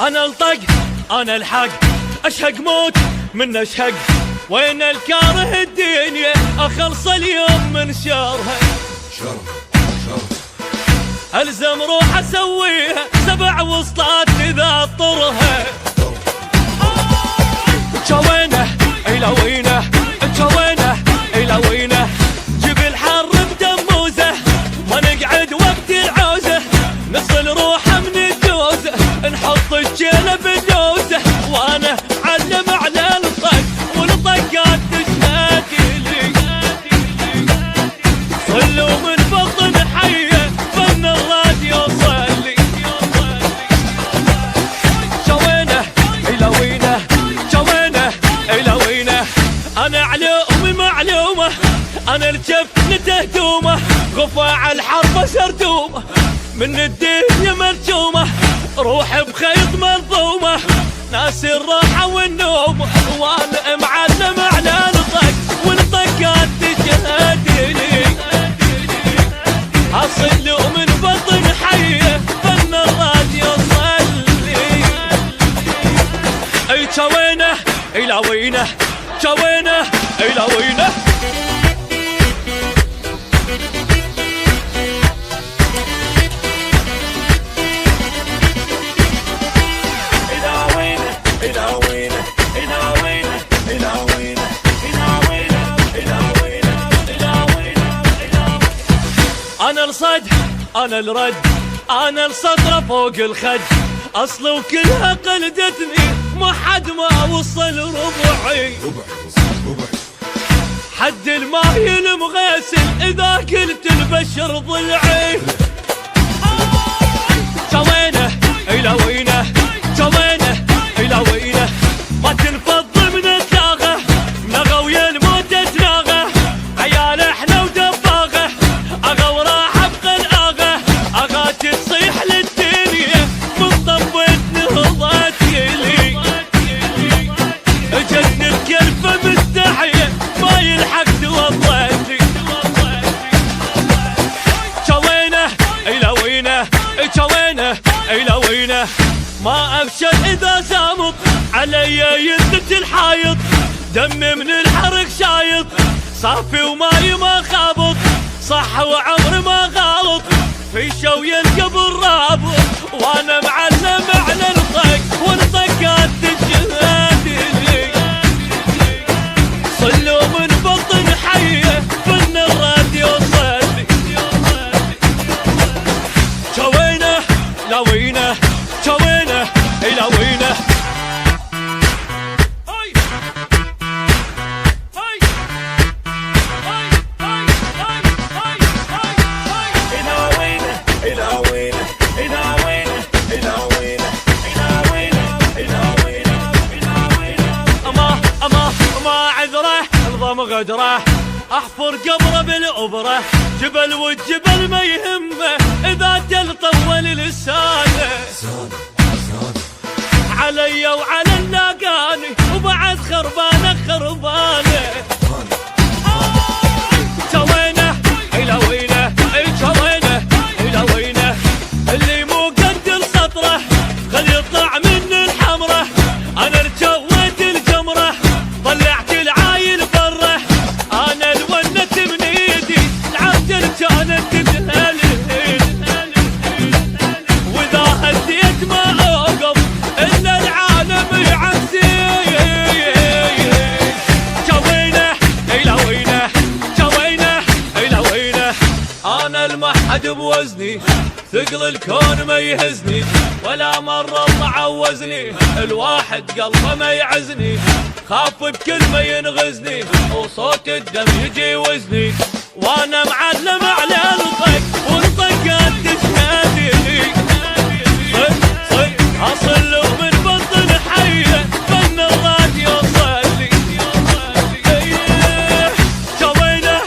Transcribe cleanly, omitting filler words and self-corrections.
انا الطق انا الحق، اشهق موت من اشهق، وين الكاره الدنيا اخلص اليوم من شرها. الزم روح اسويها 7 وسطات اذا اضطرها. جوينه الى وينه، جوينه الى وينه، جبل حر بدموزه، ما نقعد وقت العوزه، نصل روحه من الدوزه، نحط الجيله بالدوزه، وانا علم على الطق والطقات تشهد لي. صلوا من بطن حيه فن الراديو صلي. جوينه الى وينه، جوينه الى وينه، انا علومي معلومه، انا الجفن تهدومه، غفاع الحرب سردومه، من الدنيا مرجومه، روح بخيط منظومه، ناس الراحه والنوم، وانا معلم على الطق والطقات تشهد لي. اصل من بطن حيه فن الراديو صلي. اي جوينه الى وينه، جوينه الى وينه. انا الصد انا الرد، انا الصدر فوق الخد، اصل وكلها قلدتني، ما حد ما وصل ربعي. حد الماي المغسل اذا قلت البشر ضلعي. جوينه الى وينه، جوينه الى وينه، ما تنفض من الداغه، نغى ويا الموت تناغه، عيال احنا ودباغه، اغا وراح بقلقاغه، اغا تصيح للدنيا من طبت نهضت يلي. جن الكلفه مستحيه ما يلحق توضتي. جوينه الى وينه، جوينه الى وينه، ما ابشر اذا زامط علي يدة الحايط، دمي من الحرق شايط، صافي وماي ما خابط، صح وعمر ما غلط، في شوي القبر رابط، وانا معلم على الطق والطقات تشهد لي. صلوا من بطن حيه فن الراديو صلي. جوينه لا وينه، جوينه الى وينه. غدره احفر قبره بالابره، جبل والجبل ما يهمه اذا جل طول لسانه. علي وعلى اللاقاني وبعد خربانه خربانه. جوينه الى وينه، جوينه الى وينه، اللي مو قد السطره خل يطلع من الحمره، انا رجويت الجمره طلعت العايل بره، انا الونت من ايدي العبد كانت تتهلل، واذا هديت ما اوقف الا العالم يعزي. جوينه الى وينه، جوينه الى وينه، انا المحد بوزني، ثقل الكون ما يهزني، ولا مرة الله عوزني، الواحد قلبه ما يعزني، خاف بكلمة ينغزني، وصوت الدم يجي وزني، وانا